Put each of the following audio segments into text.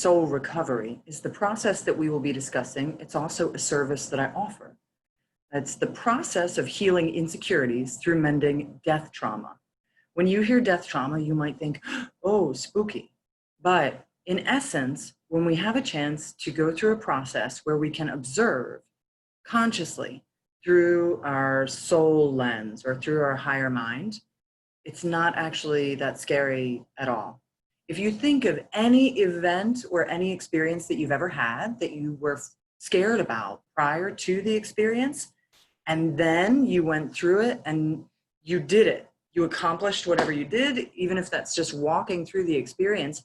soul recovery is the process that we will be discussing. It's also a service that I offer. It's the process of healing insecurities through mending death trauma. When you hear death trauma, you might think, oh, spooky. But in essence, when we have a chance to go through a process where we can observe consciously through our soul lens or through our higher mind, it's not actually that scary at all. If you think of any event or any experience that you've ever had that you were scared about prior to the experience, and then you went through it and you did it, you accomplished whatever you did, even if that's just walking through the experience,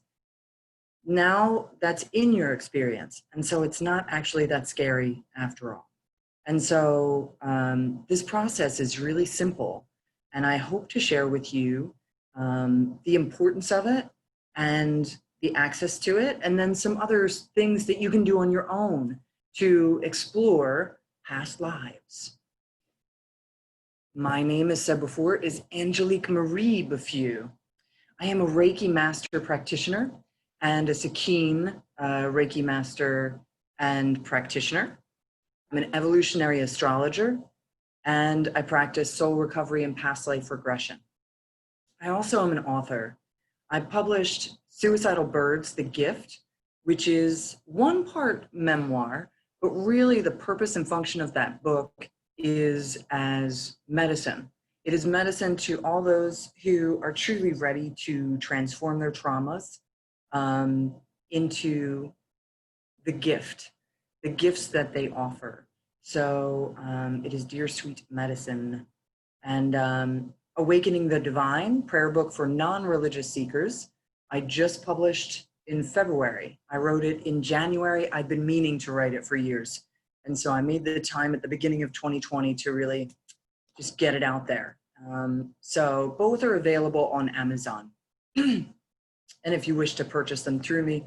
now that's in your experience. And so it's not actually that scary after all. And so this process is really simple. And I hope to share with you the importance of it and the access to it, and then some other things that you can do on your own to explore past lives. My name, as said before, is Angelique Marie Beaufeu. I am a Reiki master practitioner and a Sakine Reiki master and practitioner. I'm an evolutionary astrologer, and I practice soul recovery and past life regression. I also am an author. I published Suicidal Birds, The Gift, which is one part memoir, but really the purpose and function of that book is as medicine. It is medicine to all those who are truly ready to transform their traumas into the gifts that they offer. So it is Dear Sweet Medicine. And Awakening the Divine, prayer book for non-religious seekers. I just published in February. I wrote it in January. I've been meaning to write it for years. And so I made the time at the beginning of 2020 to really just get it out there. So both are available on Amazon. And if you wish to purchase them through me,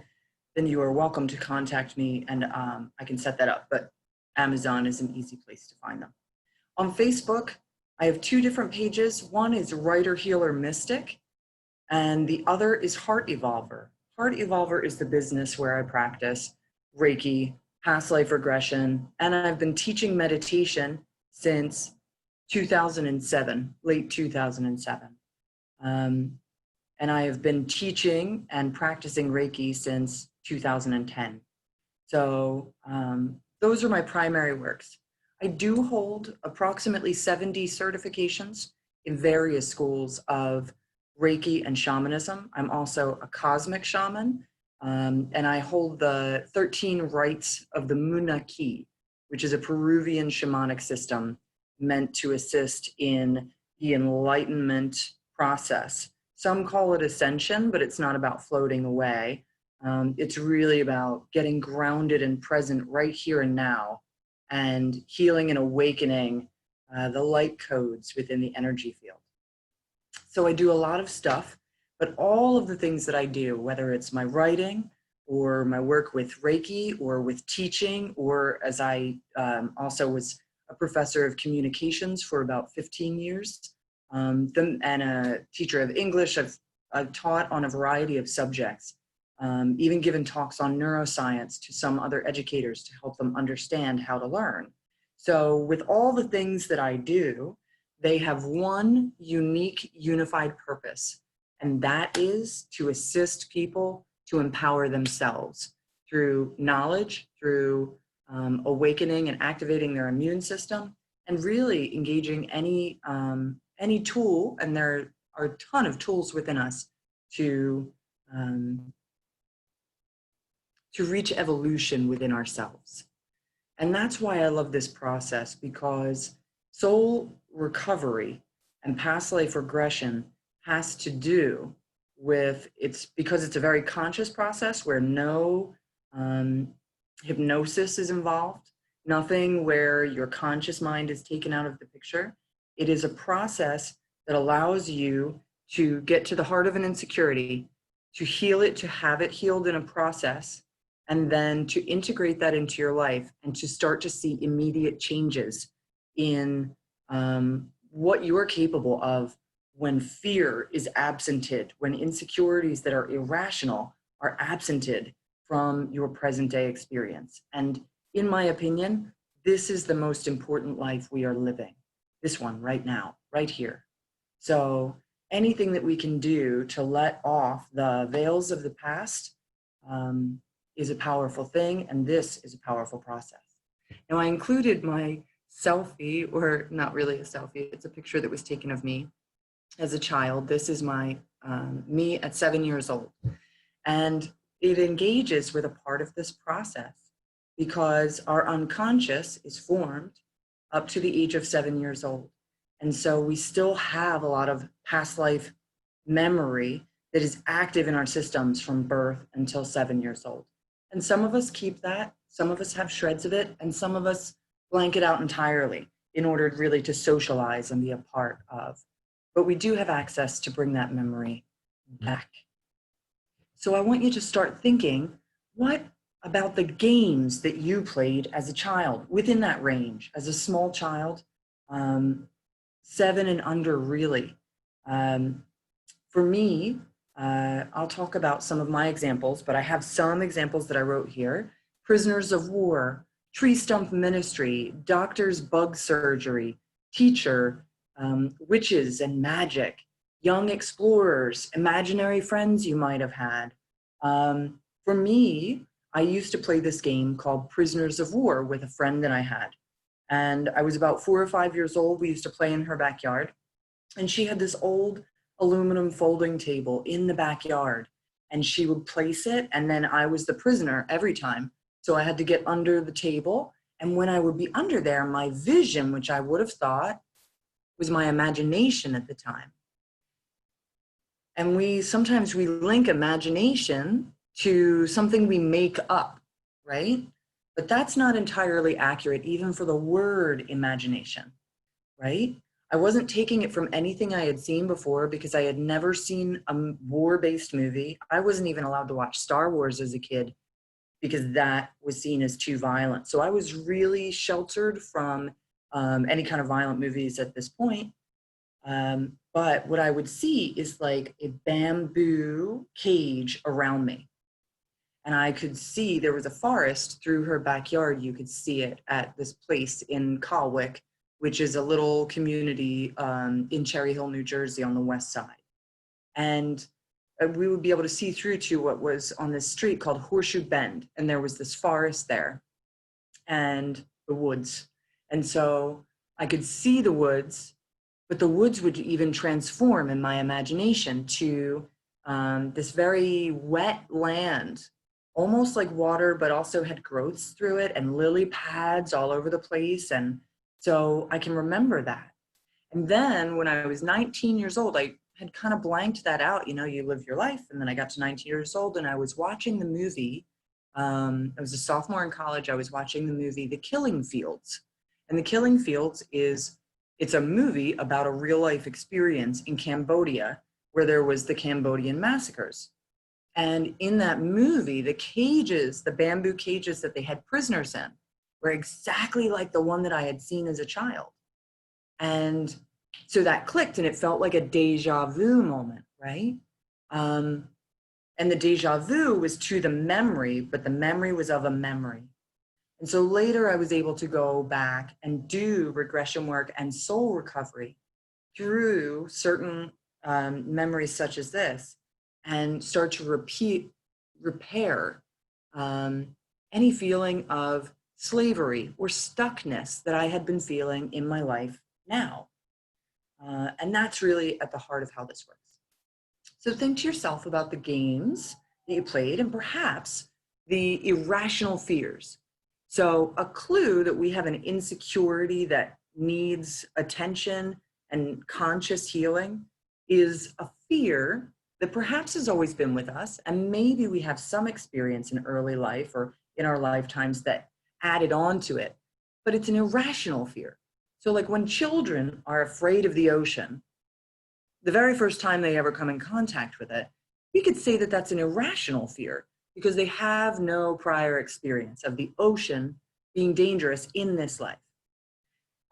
then you are welcome to contact me and I can set that up. But Amazon is an easy place to find them. On Facebook, I have two different pages. One is Writer, Healer, Mystic, and the other is Heart Evolver. Heart Evolver is the business where I practice Reiki, past life regression, and I've been teaching meditation since 2007, late 2007. And I have been teaching and practicing Reiki since 2010. So those are my primary works. I do hold approximately 70 certifications in various schools of Reiki and shamanism. I'm also a cosmic shaman, and I hold the 13 rites of the Munaki, which is a Peruvian shamanic system meant to assist in the enlightenment process. Some call it ascension, but it's not about floating away. It's really about getting grounded and present right here and now, and healing and awakening the light codes within the energy field. So I do a lot of stuff, but all of the things that I do, whether it's my writing or my work with Reiki or with teaching, or as I also was a professor of communications for about 15 years, and a teacher of English. I've taught on a variety of subjects, even given talks on neuroscience to some other educators to help them understand how to learn. So with all the things that I do, they have one unique, unified purpose, and that is to assist people to empower themselves through knowledge, through awakening and activating their immune system, and really engaging any tool, and there are a ton of tools within us to reach evolution within ourselves. And that's why I love this process, because soul recovery and past life regression has to do with, because it's a very conscious process where no hypnosis is involved, nothing where your conscious mind is taken out of the picture. It is a process that allows you to get to the heart of an insecurity, to heal it, to have it healed in a process, and then to integrate that into your life and to start to see immediate changes in what you are capable of when fear is absented, when insecurities that are irrational are absented from your present day experience. And in my opinion, this is the most important life we are living. This one right now, right here. So anything that we can do to let off the veils of the past is a powerful thing, and this is a powerful process. Now, I included my selfie, or not really a selfie, it's a picture that was taken of me as a child. This is my me at 7 years old. And it engages with a part of this process because our unconscious is formed up to the age of 7 years old. And so we still have a lot of past life memory that is active in our systems from birth until 7 years old. And some of us keep that, some of us have shreds of it, and some of us blank it out entirely in order really to socialize and be a part of. But we do have access to bring that memory back. So I want you to start thinking, what about the games that you played as a child within that range, as a small child, 7 and under really. For me, I'll talk about some of my examples, but I have some examples that I wrote here. Prisoners of war, tree stump ministry, doctor's bug surgery, teacher, witches and magic, young explorers, imaginary friends you might have had. For me, I used to play this game called Prisoners of War with a friend that I had. And I was about 4 or 5 years old. We used to play in her backyard. And she had this old aluminum folding table in the backyard. And she would place it, and then I was the prisoner every time. So I had to get under the table. And when I would be under there, my vision, which I would have thought was my imagination at the time. And sometimes we link imagination to something we make up, right? But that's not entirely accurate, even for the word imagination, right? I wasn't taking it from anything I had seen before because I had never seen a war-based movie. I wasn't even allowed to watch Star Wars as a kid because that was seen as too violent. So I was really sheltered from any kind of violent movies at this point. But what I would see is like a bamboo cage around me. And I could see there was a forest through her backyard. You could see it at this place in Colwick, which is a little community in Cherry Hill, New Jersey on the west side. And we would be able to see through to what was on this street called Horseshoe Bend. And there was this forest there and the woods. And so I could see the woods, but the woods would even transform in my imagination to this very wet land, almost like water, but also had growths through it and lily pads all over the place. And so I can remember that. And then when I was 19 years old, I had kind of blanked that out. You know, you live your life. And then I got to 19 years old and I was watching the movie. I was a sophomore in college. I was watching the movie, The Killing Fields. And The Killing Fields it's a movie about a real life experience in Cambodia where there was the Cambodian massacres. And in that movie, the cages, the bamboo cages that they had prisoners in were exactly like the one that I had seen as a child. And so that clicked and it felt like a deja vu moment, right? And the deja vu was to the memory, but the memory was of a memory. And so later I was able to go back and do regression work and soul recovery through certain memories such as this and start to repair any feeling of slavery or stuckness that I had been feeling in my life now. And that's really at the heart of how this works. So think to yourself about the games that you played and perhaps the irrational fears. So a clue that we have an insecurity that needs attention and conscious healing is a fear that perhaps has always been with us. And maybe we have some experience in early life or in our lifetimes that added on to it, but it's an irrational fear. So like when children are afraid of the ocean, the very first time they ever come in contact with it, we could say that that's an irrational fear because they have no prior experience of the ocean being dangerous in this life.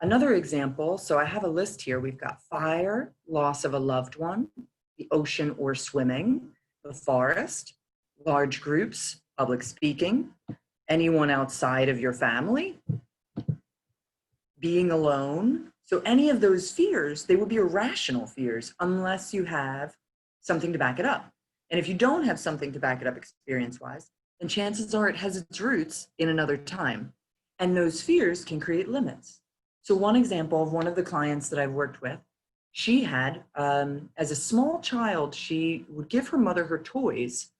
Another example, so I have a list here. We've got fire, loss of a loved one, the ocean or swimming, the forest, large groups, public speaking, anyone outside of your family, being alone. So any of those fears, they will be irrational fears unless you have something to back it up. And if you don't have something to back it up experience-wise, then chances are it has its roots in another time. And those fears can create limits. So one example of one of the clients that I've worked with, she had, as a small child, she would give her mother her toys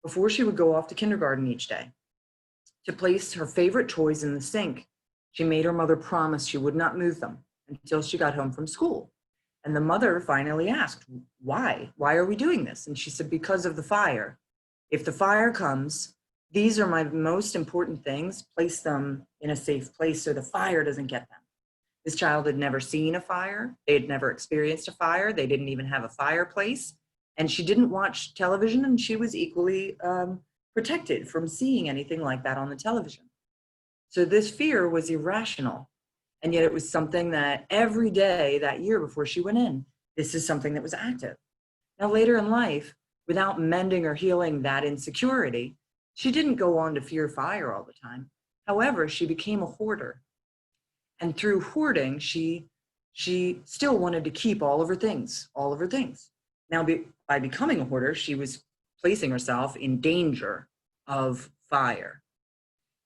before she would go off to kindergarten each day to place her favorite toys in the sink. She made her mother promise she would not move them until she got home from school. And the mother finally asked, why? Why are we doing this? And she said, because of the fire. If the fire comes, these are my most important things. Place them in a safe place so the fire doesn't get them. This child had never seen a fire. They had never experienced a fire. They didn't even have a fireplace. And she didn't watch television, and she was equally protected from seeing anything like that on the television. So this fear was irrational. And yet it was something that every day that year before she went in, this is something that was active. Now, later in life, without mending or healing that insecurity, she didn't go on to fear fire all the time. However, she became a hoarder. And through hoarding, she still wanted to keep all of her things, all of her things. Now, by becoming a hoarder, she was placing herself in danger of fire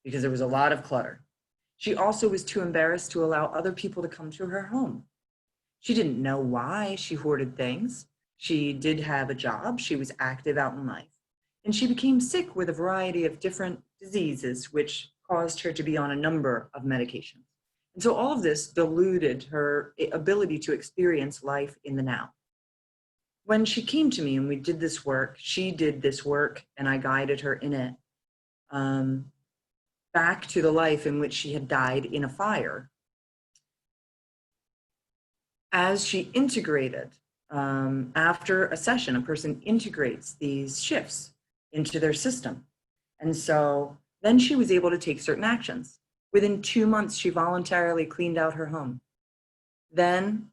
because there was a lot of clutter. She also was too embarrassed to allow other people to come to her home. She didn't know why she hoarded things. She did have a job. She was active out in life. And she became sick with a variety of different diseases, which caused her to be on a number of medications. And so all of this diluted her ability to experience life in the now. When she came to me and we did this work, she did this work and I guided her in it. Back to the life in which she had died in a fire. As she integrated, after a session, a person integrates these shifts into their system. And so then she was able to take certain actions. Within 2 months, she voluntarily cleaned out her home. Then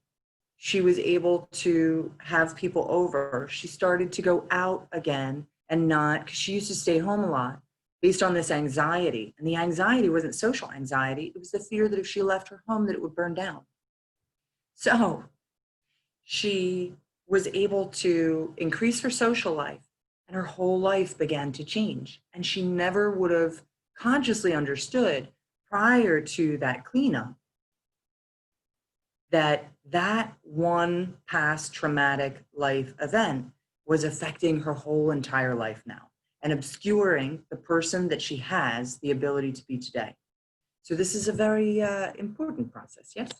she was able to have people over. She started to go out again and not, because she used to stay home a lot, based on this anxiety. And the anxiety wasn't social anxiety. It was the fear that if she left her home, that it would burn down. So she was able to increase her social life and her whole life began to change. And she never would have consciously understood prior to that cleanup that that one past traumatic life event was affecting her whole entire life now and obscuring the person that she has the ability to be today. So this is a very important process, yes?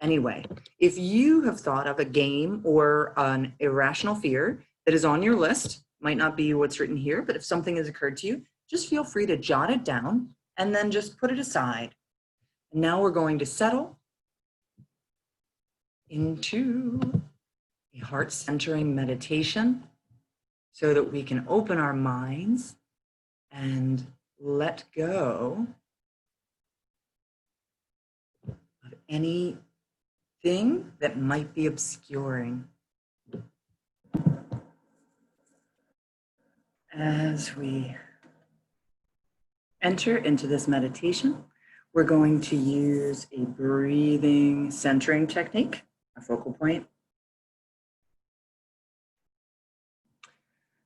Anyway, if you have thought of a game or an irrational fear that is on your list, might not be what's written here, but if something has occurred to you, just feel free to jot it down and then just put it aside. And now we're going to settle into a heart-centering meditation so that we can open our minds and let go of anything that might be obscuring. As we enter into this meditation, we're going to use a breathing centering technique, a focal point.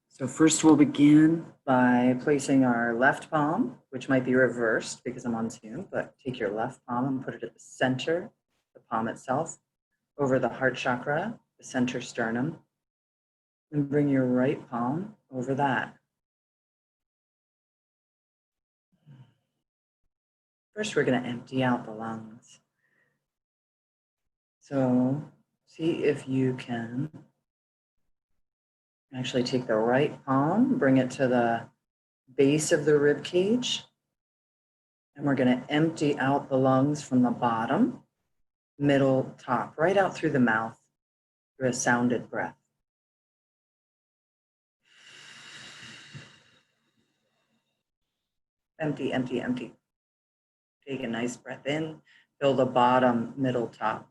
So first we'll begin by placing our left palm, which might be reversed because I'm on Zoom, but take your left palm and put it at the center, the palm itself, over the heart chakra, the center sternum, and bring your right palm over that. First, we're going to empty out the lungs. So see if you can actually take the right palm, bring it to the base of the rib cage, and we're going to empty out the lungs from the bottom, middle, top, right out through the mouth through a sounded breath. Empty, empty, empty. Take a nice breath in, fill the bottom, middle, top.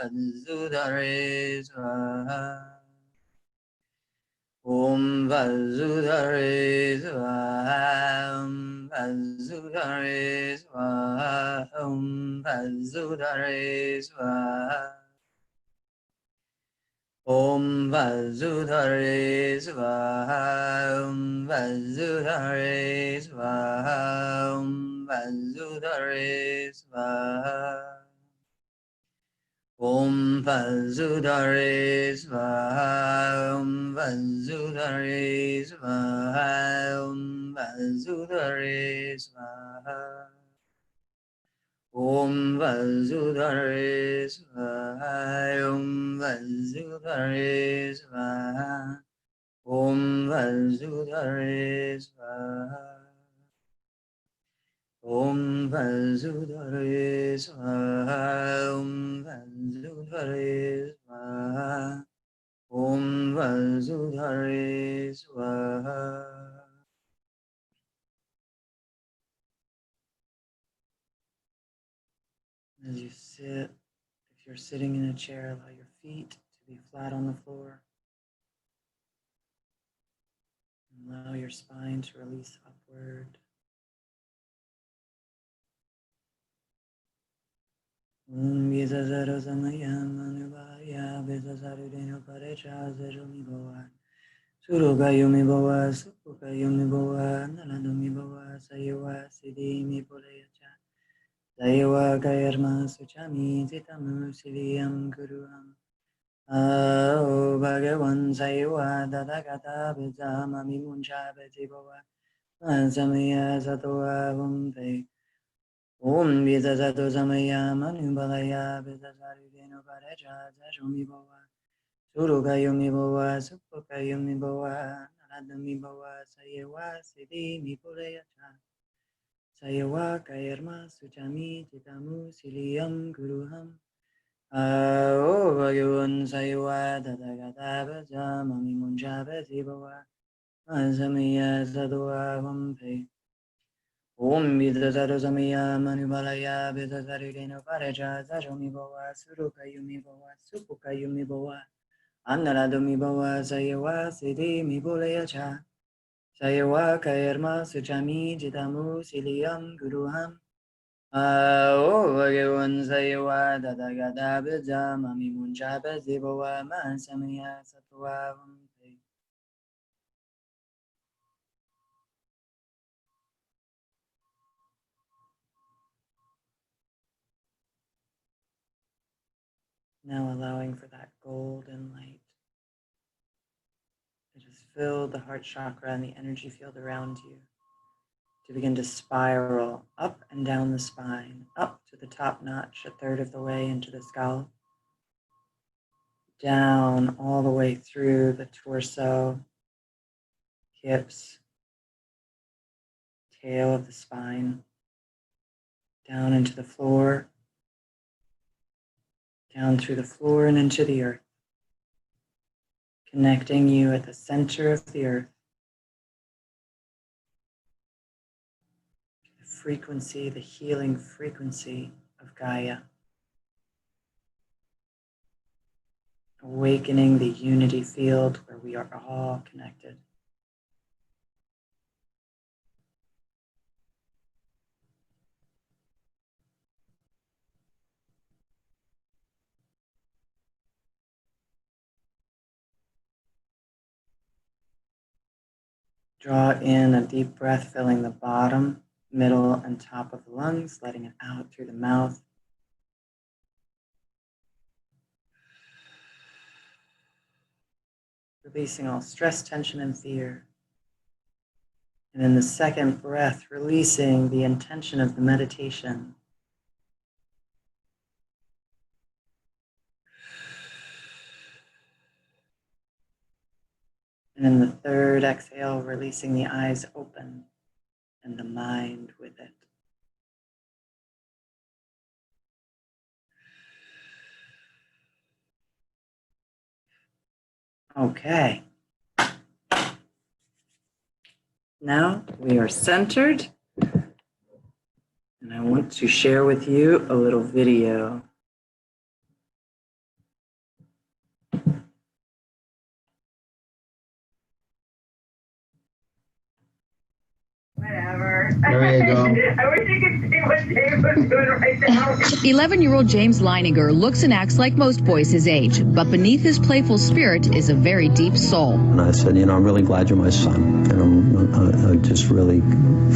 Vasudhare Swaha. Om Vasudhare Swaha. Om Vasudhare Swaha. Om Vasudhare Swaha. Om Vasudhare Swaha. Om Vasudhare Swaha. Om Vasudhare Swaha. Om Vasudhare Swaha. Om Vasudhare Swaha. Om Vasudhare Swaha. Om Vasudhare Swaha. Om Vasudhare Swaha. Om Vasudhare Swaha. Om Vasudhare Swaha. Om Vasudhare Swaha. Om Vasudhare Swaha. As you sit, if you're sitting in a chair, allow your feet to be flat on the floor. Allow your spine to release upward. Om Visazaru Samayam Anubhaya Visazaru Deno Parecha Zerumi Boa Suruga Yumi Boa Supuka Yumi Boa Nalandumi Boa Sayewa Siddhimi Poleyacha Sayewa Kayarma Suchami Zitamu Siliam Guruam O Bhagavan Sayewa Dadagata Vizamami Muncha Beziboa Samaya Satoa Vumpe Om Visazato Samaya Manubalaya Visazaru Deno Parecha Zerumi Boa Suruga Yumi Boa Supuka Yumi Boa Nalandumi Boa Sayewa Siddhimi Poleyacha Sayewa Kayarma Suchami Jitamu Siliam Guruham O Bhagavan Sayewa Dadagata Vaja Mami Munja Beziboa Samaya Sadua Vampe Om Vidazaru Samaya Manubalaya Vidazaru Deno Pareja Zajami Boa Suruka Yumi Boa Supuka Yumi Boa Annaladumi Boa Sayewa Siddhimi Poleyacha Sayewa Kayarma Suchami Jitamu Siliam Guruham O Bhagavan Sayewa Dadagata Bija Mami Muncha Beziboa Masamaya Satwa Vampe. Now allowing for that golden light that has filled the heart chakra and the energy field around you to begin to spiral up and down the spine, up to the top notch, a third of the way into the scalp, down all the way through the torso, hips, tail of the spine, down into the floor, down through the floor and into the earth, connecting you at the center of the earth, the frequency, the healing frequency of Gaia, awakening the unity field where we are all connected. Draw in a deep breath, filling the bottom, middle, and top of the lungs, letting it out through the mouth. Releasing all stress, tension, and fear. And in the second breath, releasing the intention of the meditation. And in the third exhale, releasing the eyes open and the mind with it. Okay. Now we are centered, and I want to share with you a little video. There you go. I wish you could see what James was doing right now. 11-year-old James Leininger looks and acts like most boys his age, but beneath his playful spirit is a very deep soul. And I said, I'm really glad you're my son. And I'm just really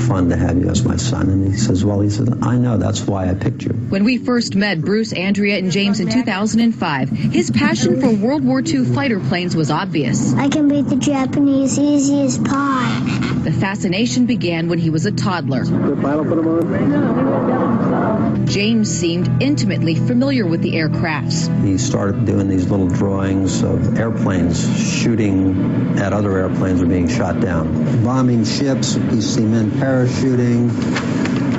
fun to have you as my son. And he says, I know, that's why I picked you. When we first met Bruce, Andrea, and James in 2005, his passion for World War II fighter planes was obvious. I can beat the Japanese easy as pie. The fascination began when he was a toddler. The pilot put him on? James seemed intimately familiar with the aircrafts. He started doing these little drawings of airplanes shooting at other airplanes or being shot down. Bombing ships, you see men parachuting.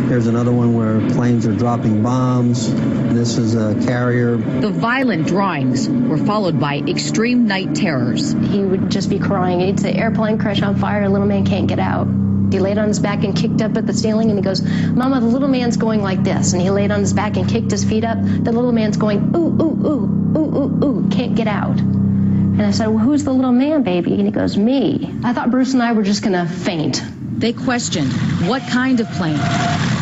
Here's another one where planes are dropping bombs. This is a carrier. The violent drawings were followed by extreme night terrors. He would just be crying. He'd say, airplane crash on fire, a little man can't get out. He laid on his back and kicked up at the ceiling, and he goes, Mama, the little man's going like this. And he laid on his back and kicked his feet up. The little man's going, ooh, ooh, ooh, ooh, ooh, ooh, can't get out. And I said, well, who's the little man, baby? And he goes, me. I thought Bruce and I were just going to faint. They questioned, what kind of plane?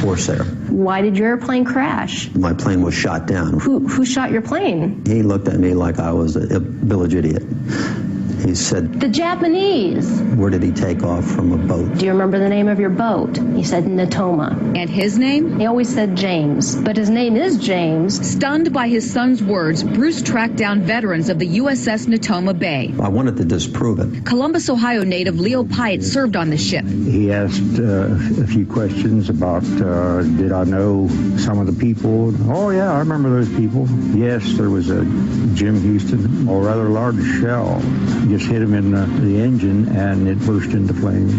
Corsair. Why did your airplane crash? My plane was shot down. Who shot your plane? He looked at me like I was a village idiot. He said, The Japanese. Where did he take off from a boat? Do you remember the name of your boat? He said Natoma. And his name? He always said James, but his name is James. Stunned by his son's words, Bruce tracked down veterans of the USS Natoma Bay. I wanted to disprove it. Columbus, Ohio native Leo Pyatt served on the ship. He asked a few questions about, did I know some of the people? Oh, yeah, I remember those people. Yes, there was a Jim Houston, a rather large shell. Just hit him in the engine, and it burst into flames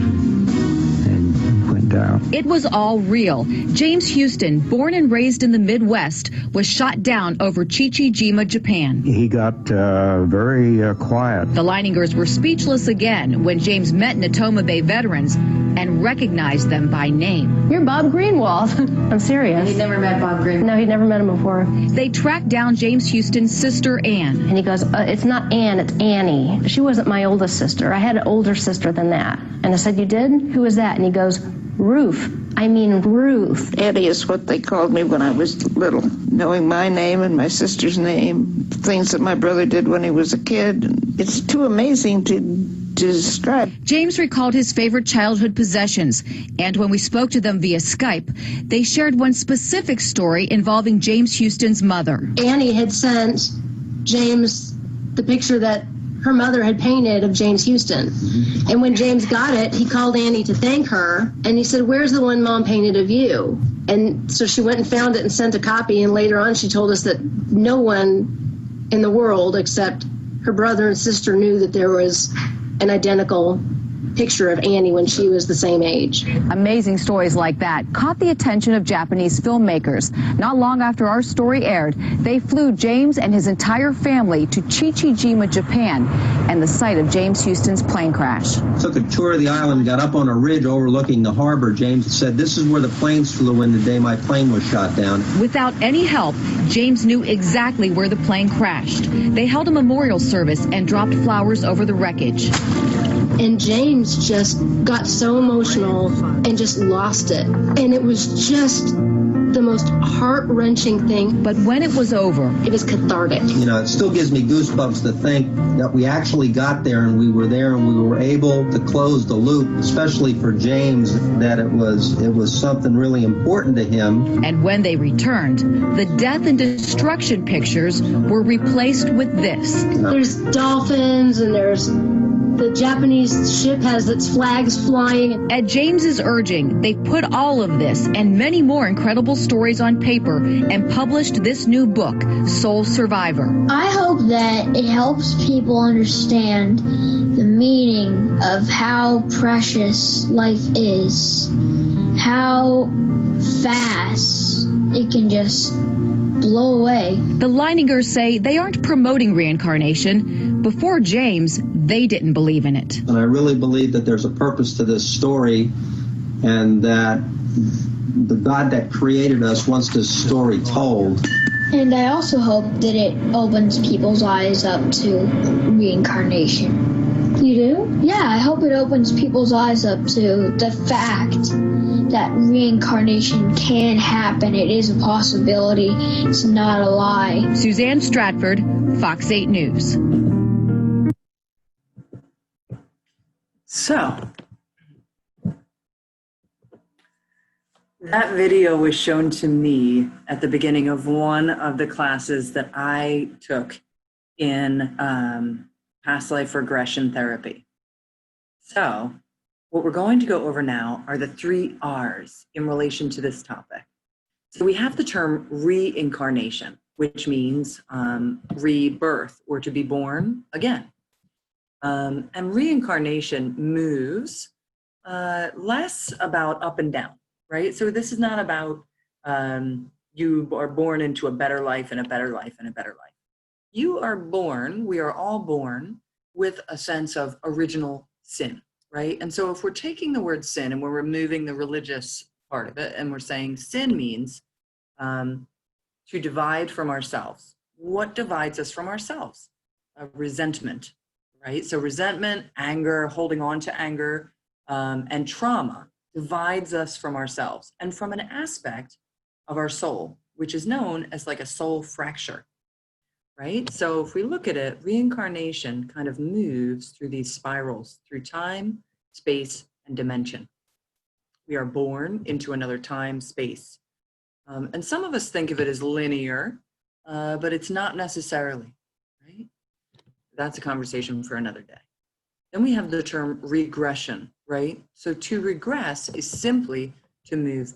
and went down. It was all real. James Houston, born and raised in the Midwest, was shot down over Chichijima, Japan. He got very quiet. The Leiningers were speechless again when James met Natoma Bay veterans and recognized them by name. You're Bob Greenwald. I'm serious. He'd never met Bob Greenwald? No, he'd never met him before. They tracked down James Houston's sister, Ann. And he goes, it's not Ann, it's Annie. She wasn't my oldest sister. I had an older sister than that. And I said, you did? Who was that? And he goes, Ruth. I mean Ruth. Eddie is what they called me when I was little. Knowing my name and my sister's name, things that my brother did when he was a kid. It's too amazing to describe. James recalled his favorite childhood possessions, and when we spoke to them via Skype, they shared one specific story involving James Houston's mother. Annie had sent James the picture that her mother had painted of James Houston. And when James got it, he called Annie to thank her, and he said, where's the one Mom painted of you? And so she went and found it and sent a copy, and later on she told us that no one in the world except her brother and sister knew that there was an identical picture of Annie when she was the same age. Amazing stories like that caught the attention of Japanese filmmakers. Not long after our story aired, they flew James and his entire family to Chichijima, Japan, and the site of James Houston's plane crash. Took a tour of the island, got up on a ridge overlooking the harbor. James said, this is where the planes flew in the day my plane was shot down. Without any help, James knew exactly where the plane crashed. They held a memorial service and dropped flowers over the wreckage. And James just got so emotional and just lost it. And it was just the most heart-wrenching thing. But when it was over, it was cathartic. It still gives me goosebumps to think that we actually got there and we were there and we were able to close the loop, especially for James, that it was something really important to him. And when they returned, the death and destruction pictures were replaced with this. There's dolphins and there's the Japanese ship has its flags flying. At James's urging, they put all of this and many more incredible stories on paper and published this new book, Soul Survivor. I hope that it helps people understand the meaning of how precious life is, how fast it can just blow away. The Leiningers say they aren't promoting reincarnation. Before James, they didn't believe in it. And I really believe that there's a purpose to this story and that the God that created us wants this story told. And I also hope that it opens people's eyes up to reincarnation. You do? Yeah, I hope it opens people's eyes up to the fact that reincarnation can happen. It is a possibility. It's not a lie. Suzanne Stratford, Fox 8 News. So, that video was shown to me at the beginning of one of the classes that I took in past life regression therapy. So, what we're going to go over now are the 3 R's in relation to this topic. So we have the term reincarnation, which means rebirth, or to be born again. And reincarnation moves less about up and down, right? So this is not about you are born into a better life and a better life and a better life. You are born, we are all born with a sense of original sin, right? And so if we're taking the word sin and we're removing the religious part of it, and we're saying sin means to divide from ourselves. What divides us from ourselves? Resentment, right? So resentment, anger, holding on to anger, and trauma divides us from ourselves and from an aspect of our soul, which is known as like a soul fracture, right? So if we look at it, reincarnation kind of moves through these spirals through time, space, and dimension. We are born into another time, space. And some of us think of it as linear, but it's not necessarily, right? That's a conversation for another day. Then we have the term regression, right? So to regress is simply to move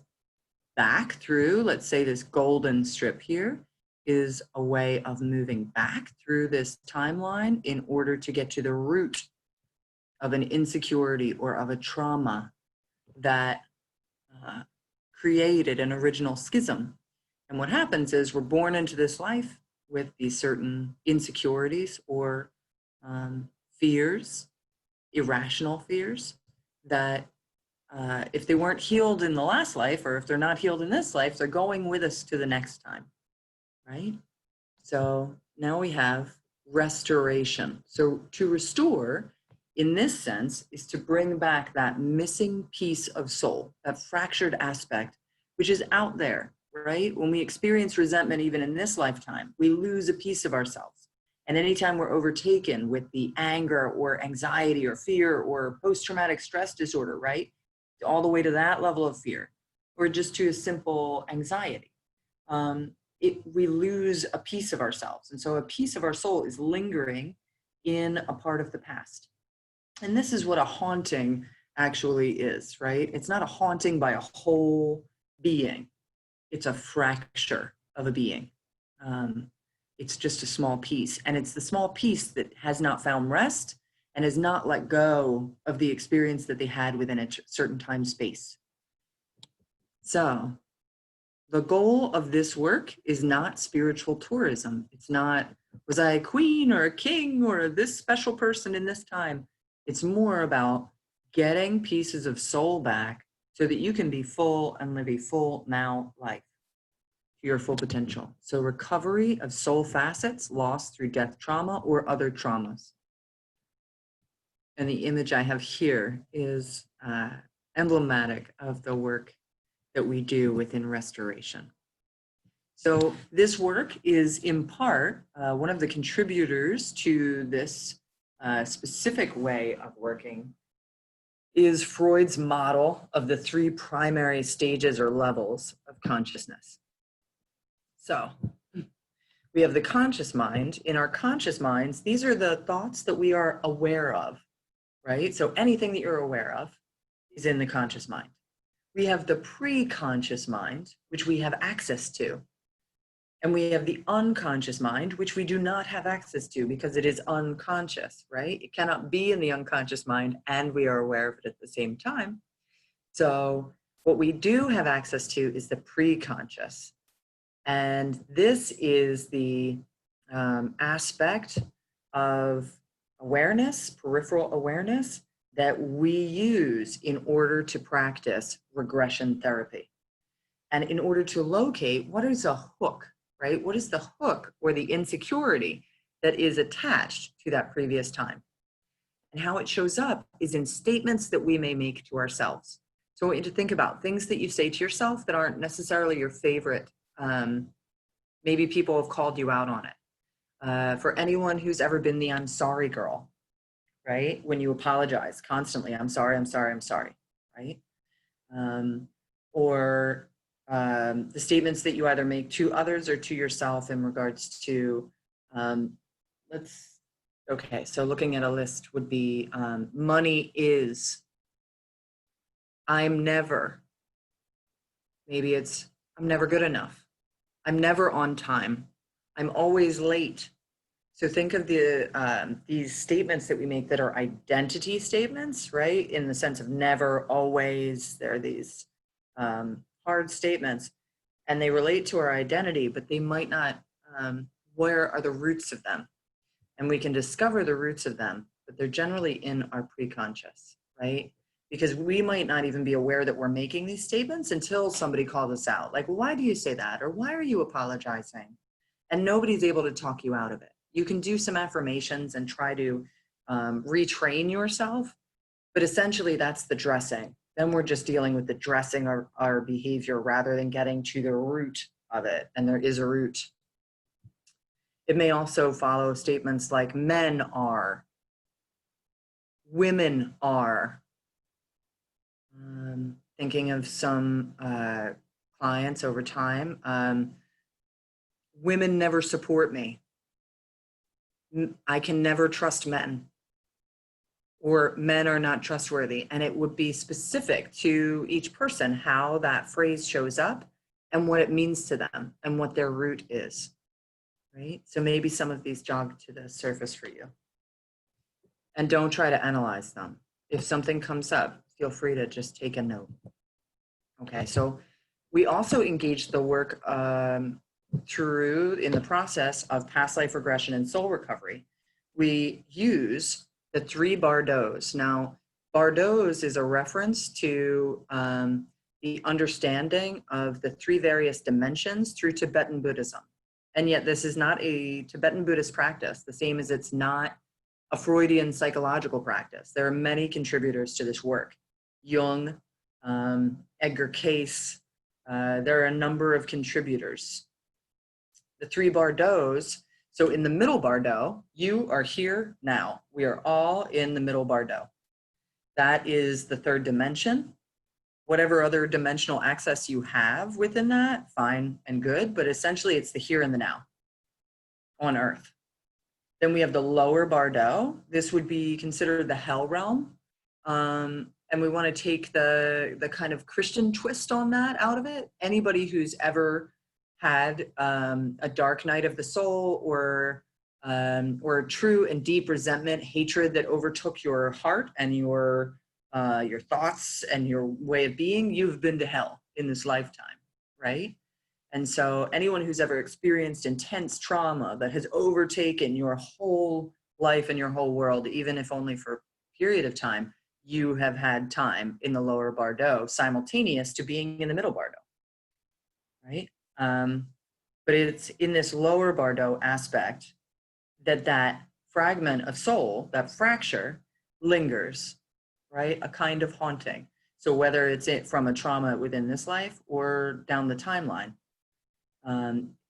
back through, let's say this golden strip here is a way of moving back through this timeline in order to get to the root of an insecurity or of a trauma that created an original schism. And what happens is we're born into this life with these certain insecurities or fears, irrational fears, that if they weren't healed in the last life, or if they're not healed in this life, they're going with us to the next time, right? So now we have restoration. So to restore, in this sense, is to bring back that missing piece of soul, that fractured aspect, which is out there, right? When we experience resentment, even in this lifetime, we lose a piece of ourselves. And anytime we're overtaken with the anger or anxiety or fear or post-traumatic stress disorder, right? All the way to that level of fear, or just to a simple anxiety, we lose a piece of ourselves. And so a piece of our soul is lingering in a part of the past. And this is what a haunting actually is, right? It's not a haunting by a whole being. It's a fracture of a being. It's just a small piece. And it's the small piece that has not found rest and has not let go of the experience that they had within a certain time space. So the goal of this work is not spiritual tourism. It's not, was I a queen or a king or this special person in this time? It's more about getting pieces of soul back so that you can be full and live a full now life to your full potential. So recovery of soul facets lost through death trauma or other traumas. And the image I have here is emblematic of the work that we do within restoration. So this work is in part one of the contributors to this specific way of working is Freud's model of the 3 primary stages or levels of consciousness. So we have the conscious mind. In our conscious minds, these are the thoughts that we are aware of, right? So anything that you're aware of is in the conscious mind. We have the pre-conscious mind, which we have access to. And we have the unconscious mind, which we do not have access to because it is unconscious, right? It cannot be in the unconscious mind and we are aware of it at the same time. So what we do have access to is the pre-conscious. And this is the aspect of awareness, peripheral awareness, that we use in order to practice regression therapy. And in order to locate what is a hook, right? What is the hook or the insecurity that is attached to that previous time? And how it shows up is in statements that we may make to ourselves. So I want you to think about things that you say to yourself that aren't necessarily your favorite. Maybe people have called you out on it. For anyone who's ever been the I'm sorry girl, right? When you apologize constantly, I'm sorry, I'm sorry, I'm sorry, right? Or the statements that you either make to others or to yourself in regards to, okay, so looking at a list would be money is, I'm never, maybe it's, I'm never good enough. I'm never on time. I'm always late. So think of these statements that we make that are identity statements, right? In the sense of never, always, they're these hard statements and they relate to our identity, but they might not, where are the roots of them? And we can discover the roots of them, but they're generally in our pre-conscious, right? Because we might not even be aware that we're making these statements until somebody calls us out. Like, why do you say that? Or why are you apologizing? And nobody's able to talk you out of it. You can do some affirmations and try to retrain yourself, but essentially that's the dressing. Then we're just dealing with the dressing our behavior rather than getting to the root of it. And there is a root. It may also follow statements like men are, women are. Thinking of some clients over time, women never support me. I can never trust men, or men are not trustworthy. And it would be specific to each person how that phrase shows up and what it means to them and what their root is, right? So maybe some of these jog to the surface for you. And don't try to analyze them. If something comes up, feel free to just take a note. Okay, so we also engage the work through in the process of past life regression and soul recovery. We use the 3 bardos. Now, bardos is a reference to the understanding of the 3 various dimensions through Tibetan Buddhism. And yet this is not a Tibetan Buddhist practice, the same as it's not a Freudian psychological practice. There are many contributors to this work. Jung, Edgar Cayce, there are a number of contributors. The 3 bardos, so in the middle bardo, you are here now. We are all in the middle bardo. That is the 3rd dimension. Whatever other dimensional access you have within that, fine and good, but essentially it's the here and the now on Earth. Then we have the lower bardo. This would be considered the hell realm. And we want to take the kind of Christian twist on that out of it. Anybody who's ever had a dark night of the soul or true and deep resentment, hatred that overtook your heart and your thoughts and your way of being, you've been to hell in this lifetime, right? And so anyone who's ever experienced intense trauma that has overtaken your whole life and your whole world, even if only for a period of time, you have had time in the lower bardo simultaneous to being in the middle bardo, right? But it's in this lower bardo aspect that fragment of soul, that fracture, lingers, right? A kind of haunting. So whether it's from a trauma within this life or down the timeline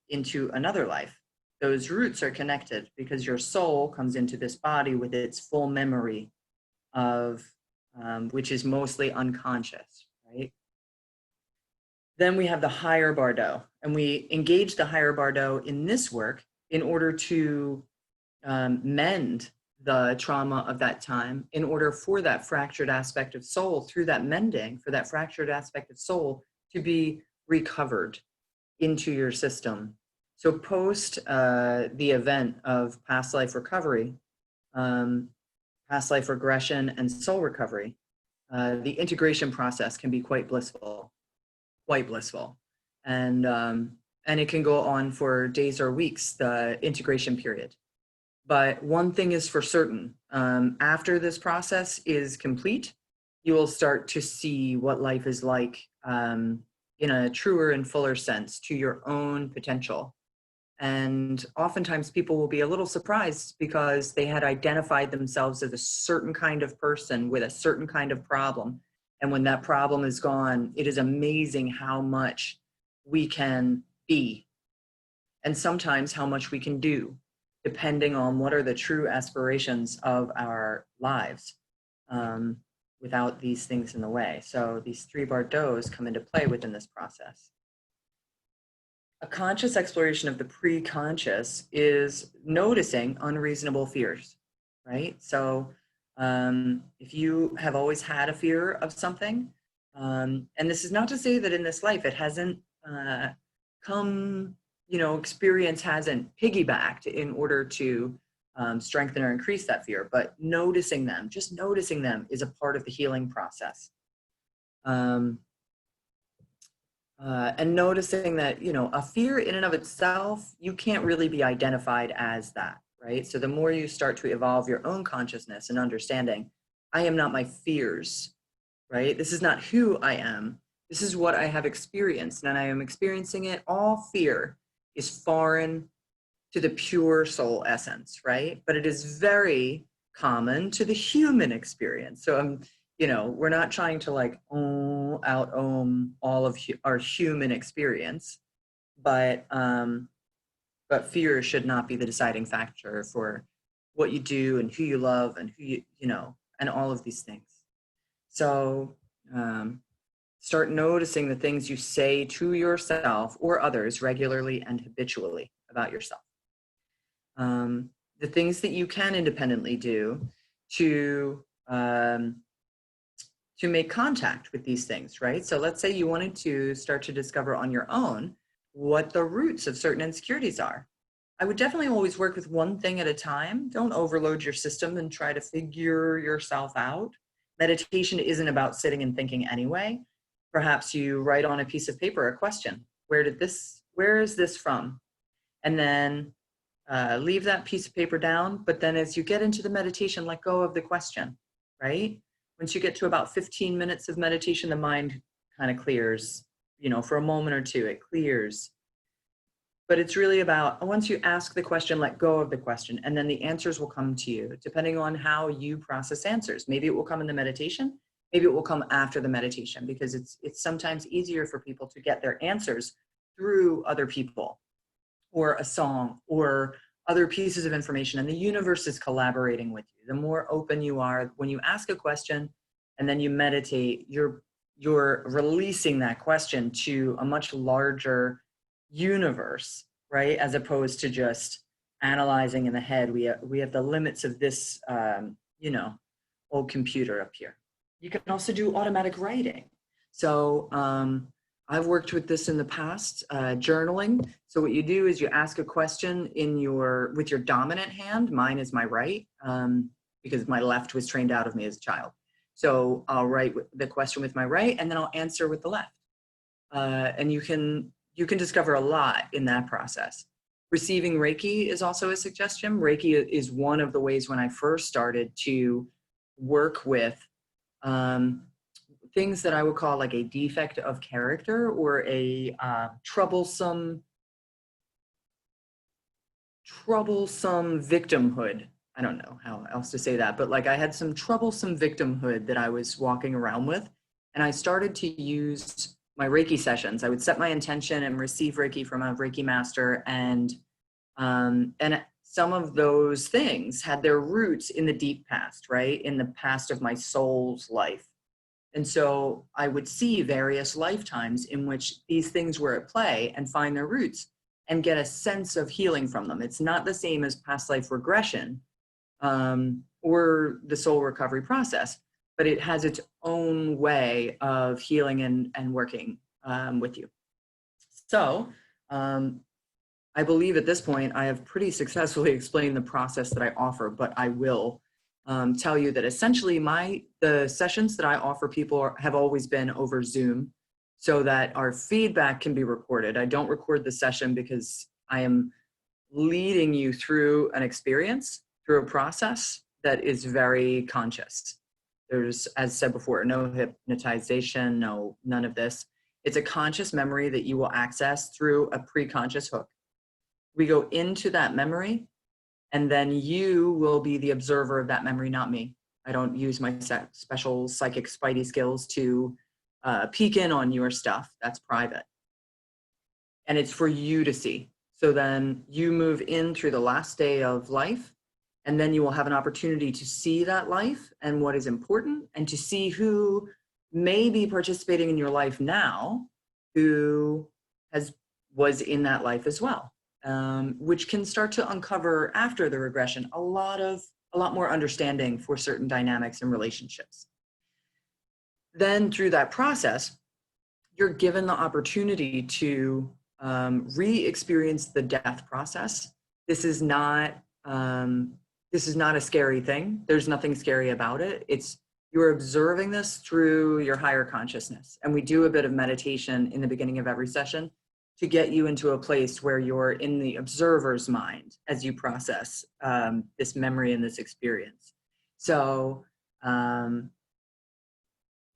into another life, those roots are connected because your soul comes into this body with its full memory of, which is mostly unconscious, right? Then we have the higher bardo, and we engage the higher bardo in this work in order to mend the trauma of that time, in order for that fractured aspect of soul, through that mending, for that fractured aspect of soul to be recovered into your system. So post the event of past life recovery, past life regression and soul recovery, the integration process can be quite blissful. And it can go on for days or weeks, the integration period. But one thing is for certain, after this process is complete, you will start to see what life is like in a truer and fuller sense to your own potential. And oftentimes people will be a little surprised because they had identified themselves as a certain kind of person with a certain kind of problem. And when that problem is gone, it is amazing how much we can be, and sometimes how much we can do, depending on what are the true aspirations of our lives, without these things in the way. So these 3 Bardos come into play within this process. A conscious exploration of the pre-conscious is noticing unreasonable fears, right? So if you have always had a fear of something, and this is not to say that in this life it hasn't come, experience hasn't piggybacked in order to strengthen or increase that fear, but noticing them, just noticing them, is a part of the healing process. And noticing that, a fear in and of itself, you can't really be identified as that, right? So the more you start to evolve your own consciousness and understanding, I am not my fears, right? This is not who I am. This is what I have experienced, and I am experiencing it. All fear is foreign to the pure soul essence, right? But it is very common to the human experience. So we're not trying to out all of our human experience, but fear should not be the deciding factor for what you do and who you love and who and all of these things. So start noticing the things you say to yourself or others regularly and habitually about yourself. The things that you can independently do to make contact with these things, right? So let's say you wanted to start to discover on your own what the roots of certain insecurities are. I would definitely always work with one thing at a time. Don't overload your system and try to figure yourself out. Meditation isn't about sitting and thinking anyway. Perhaps you write on a piece of paper a question. Where is this from? And then leave that piece of paper down. But then as you get into the meditation, let go of the question, right? Once you get to about 15 minutes of meditation, the mind kind of clears, for a moment or two, it clears. But it's really about, once you ask the question, let go of the question, and then the answers will come to you, depending on how you process answers. Maybe it will come in the meditation, maybe it will come after the meditation, because it's sometimes easier for people to get their answers through other people, or a song, or other pieces of information, and the universe is collaborating with you. The more open you are, when you ask a question and then you meditate, you're releasing that question to a much larger universe, right? As opposed to just analyzing in the head. We have the limits of this, old computer up here. You can also do automatic writing. So I've worked with this in the past, journaling. So what you do is you ask a question with your dominant hand. Mine is my right, because my left was trained out of me as a child. So I'll write the question with my right, and then I'll answer with the left. And you can discover a lot in that process. Receiving Reiki is also a suggestion. Reiki is one of the ways when I first started to work with things that I would call like a defect of character, or a troublesome victimhood. I don't know how else to say that, but I had some troublesome victimhood that I was walking around with, and I started to use my Reiki sessions. I would set my intention and receive Reiki from a Reiki master, and some of those things had their roots in the deep past, right? In the past of my soul's life. And so I would see various lifetimes in which these things were at play and find their roots and get a sense of healing from them. It's not the same as past life regression or the soul recovery process, but it has its own way of healing and working with you. So I believe at this point I have pretty successfully explained the process that I offer, but I will tell you that essentially the sessions that I offer people have always been over Zoom, so that our feedback can be recorded. I don't record the session because I am leading you through an experience, through a process that is very conscious. There's, as said before, no hypnotization, none of this. It's a conscious memory that you will access through a pre-conscious hook, we go into that memory, and then you will be the observer of that memory, not me. I don't use my special psychic spidey skills to peek in on your stuff. That's private. And it's for you to see. So then you move in through the last day of life, and then you will have an opportunity to see that life and what is important, and to see who may be participating in your life now, who was in that life as well, which can start to uncover after the regression a lot more understanding for certain dynamics and relationships. Then through that process, you're given the opportunity to re-experience the death process. This is not a scary thing. There's nothing scary about it. You're observing this through your higher consciousness. And we do a bit of meditation in the beginning of every session to get you into a place where you're in the observer's mind as you process this memory and this experience. So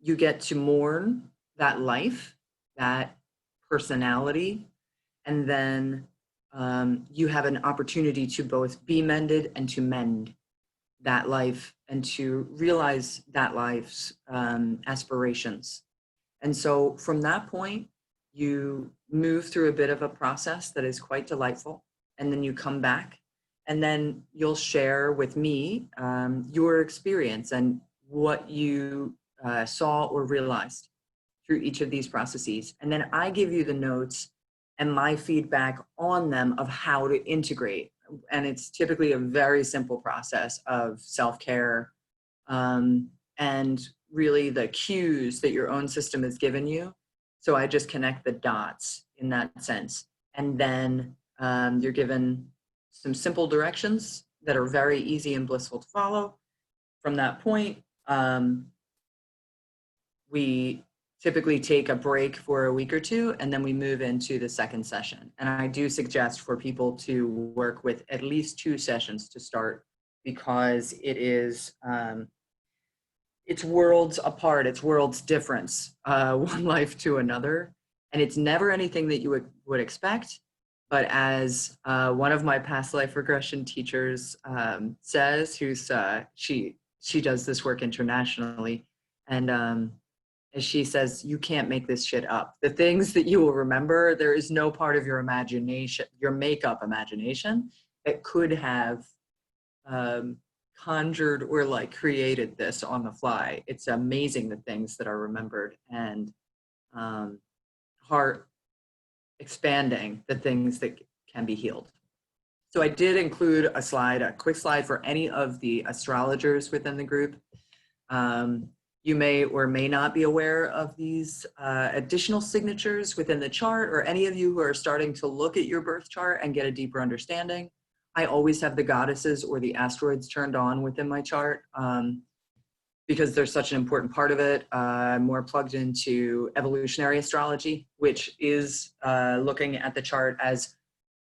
you get to mourn that life, that personality, and then you have an opportunity to both be mended and to mend that life and to realize that life's aspirations. And so from that point, you move through a bit of a process that is quite delightful, and then you come back, and then you'll share with me your experience and what you saw or realized through each of these processes. And then I give you the notes and my feedback on them of how to integrate. And it's typically a very simple process of self-care and really the cues that your own system has given you. So I just connect the dots in that sense. And then you're given some simple directions that are very easy and blissful to follow. From that point, we typically take a break for a week or two, and then we move into the second session. And I do suggest for people to work with at least 2 sessions to start, because it is, it's worlds apart, it's worlds difference, one life to another. And it's never anything that you would expect. But as one of my past life regression teachers says, who's, she does this work internationally, and as she says, you can't make this shit up. The things that you will remember, there is no part of your imagination, your makeup imagination, that could have conjured or like created this on the fly. It's amazing the things that are remembered, and heart expanding the things that can be healed. So I did include a quick slide for any of the astrologers within the group. You may or may not be aware of these additional signatures within the chart, or any of you who are starting to look at your birth chart and get a deeper understanding. I always have the goddesses or the asteroids turned on within my chart because they're such an important part of it. I'm more plugged into evolutionary astrology, which is looking at the chart as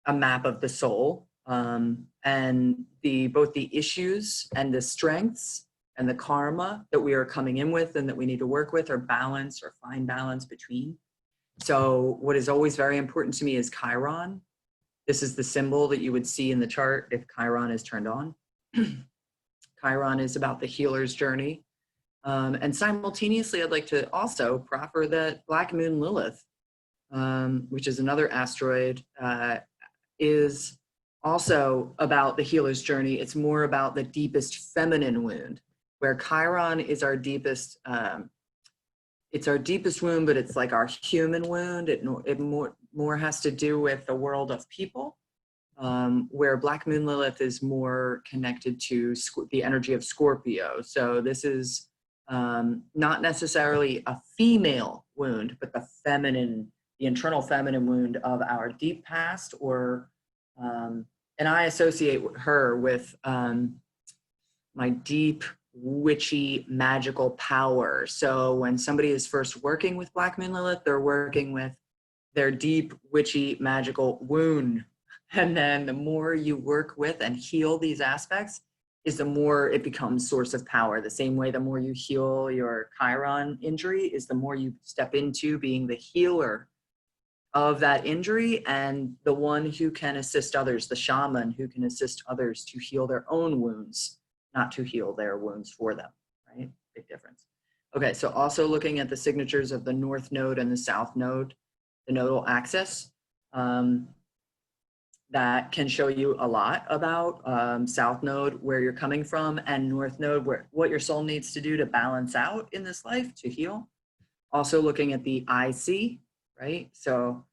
a map of the soul, and both the issues and the strengths and the karma that we are coming in with and that we need to work with, or balance or find balance between. So what is always very important to me is Chiron. This is the symbol that you would see in the chart if Chiron is turned on. Chiron is about the healer's journey. And simultaneously, I'd like to also proffer that Black Moon Lilith, which is another asteroid, is also about the healer's journey. It's more about the deepest feminine wound, where Chiron is our deepest, it's our deepest wound, but it's like our human wound. It more has to do with the world of people, where Black Moon Lilith is more connected to the energy of Scorpio. So this is not necessarily a female wound, but the internal feminine wound of our deep past, or, and I associate her with my deep, witchy, magical power. So when somebody is first working with Black Moon Lilith, they're working with their deep, witchy, magical wound. And then the more you work with and heal these aspects, is the more it becomes source of power. The same way the more you heal your Chiron injury is the more you step into being the healer of that injury, and the one who can assist others, the shaman who can assist others to heal their own wounds, not to heal their wounds for them, right? Big difference. Okay, so also looking at the signatures of the North Node and the South Node, the nodal axis, that can show you a lot about South Node, where you're coming from, and North Node, what your soul needs to do to balance out in this life, to heal. Also looking at the IC, right? So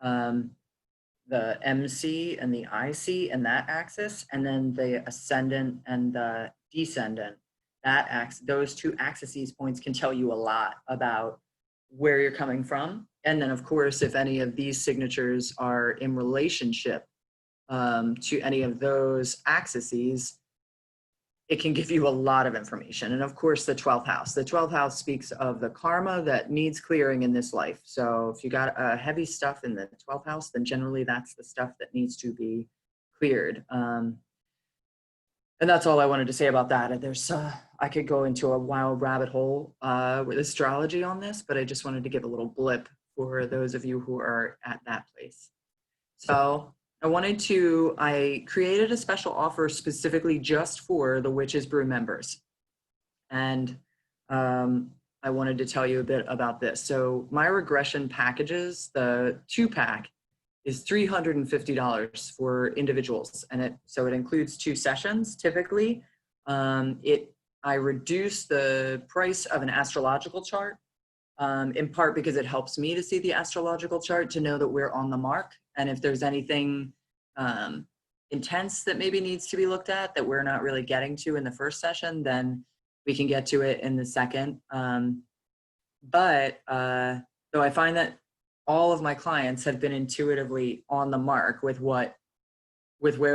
the MC and the IC and that axis, and then the ascendant and the descendant, that axis, those two axes points can tell you a lot about where you're coming from. And then of course, if any of these signatures are in relationship to any of those axes, it can give you a lot of information. And of course, the 12th house. The 12th house speaks of the karma that needs clearing in this life. So if you got heavy stuff in the 12th house, then generally that's the stuff that needs to be cleared. And that's all I wanted to say about that. There's, I could go into a wild rabbit hole with astrology on this, but I just wanted to give a little blip for those of you who are at that place. So I created a special offer specifically just for the Witches Brew members. And I wanted to tell you a bit about this. So my regression packages, the 2-pack is $350 for individuals. And so it includes 2 sessions typically. I reduce the price of an astrological chart, in part because it helps me to see the astrological chart to know that we're on the mark. And if there's anything intense that maybe needs to be looked at that we're not really getting to in the first session, then we can get to it in the second. But though I find that all of my clients have been intuitively on the mark with where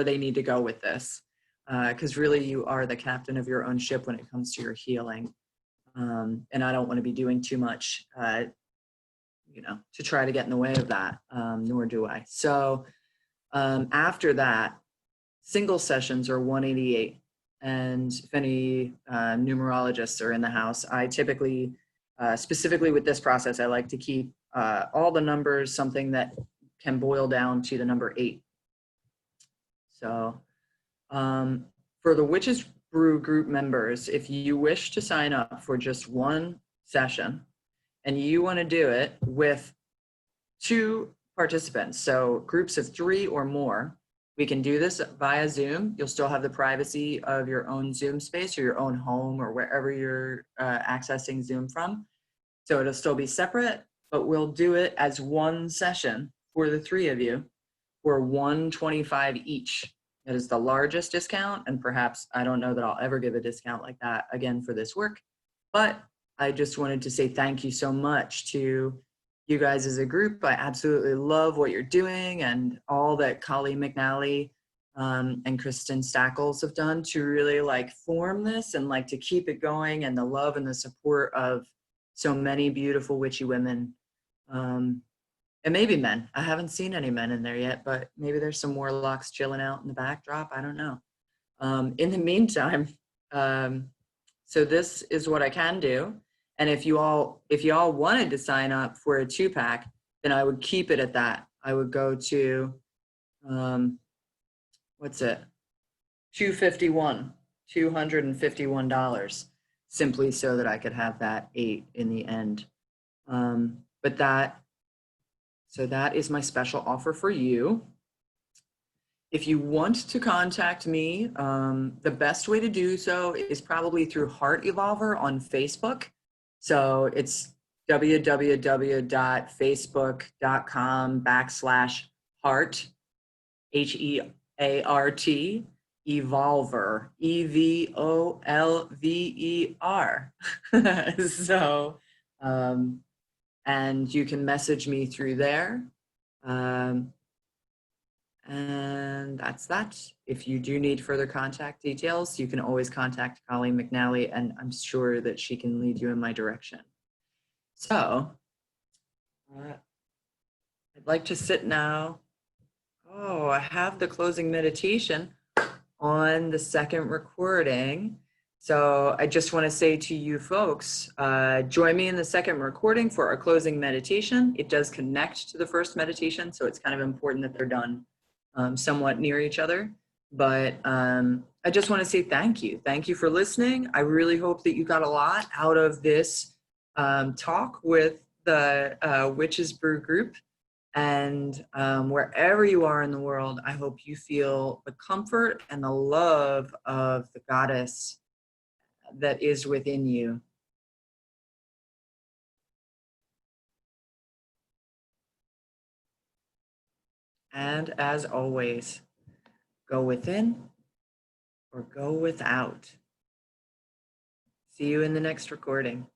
they need to go with this. Because really you are the captain of your own ship when it comes to your healing. And I don't want to be doing too much, to try to get in the way of that, nor do I. So after that, single sessions are $188. And if any numerologists are in the house, I typically, specifically with this process, I like to keep all the numbers something that can boil down to the number 8. So for the Witches Brew group members, if you wish to sign up for just 1 session and you want to do it with 2 participants, so groups of 3 or more, we can do this via Zoom. You'll still have the privacy of your own Zoom space or your own home or wherever you're accessing Zoom from. So it'll still be separate, but we'll do it as 1 session for the 3 of you for $125 each. That is the largest discount, and perhaps I don't know that I'll ever give a discount like that again for this work, but I just wanted to say thank you so much to you guys as a group. I absolutely love what you're doing and all that Colleen McNally and Kristen Stackles have done to really form this and to keep it going, and the love and the support of so many beautiful witchy women. And maybe men. I haven't seen any men in there yet, but maybe there's some warlocks chilling out in the backdrop. I don't know. In the meantime, so this is what I can do. And if you all wanted to sign up for a 2-pack, then I would keep it at that. I would go to, $251, simply so that I could have that 8 in the end. So that is my special offer for you. If you want to contact me, the best way to do so is probably through Heart Evolver on Facebook. So it's www.facebook.com/heart, HEART, Evolver, EVOLVER. So, and you can message me through there. And that's that. If you do need further contact details, you can always contact Colleen McNally, and I'm sure that she can lead you in my direction. So, I'd like to sit now. Oh, I have the closing meditation on the second recording. So I just want to say to you folks, join me in the second recording for our closing meditation. It does connect to the first meditation, so it's kind of important that they're done somewhat near each other. But I just want to say thank you. Thank you for listening. I really hope that you got a lot out of this talk with the Witches Brew group. And wherever you are in the world, I hope you feel the comfort and the love of the goddess that is within you. And as always, go within or go without. See you in the next recording.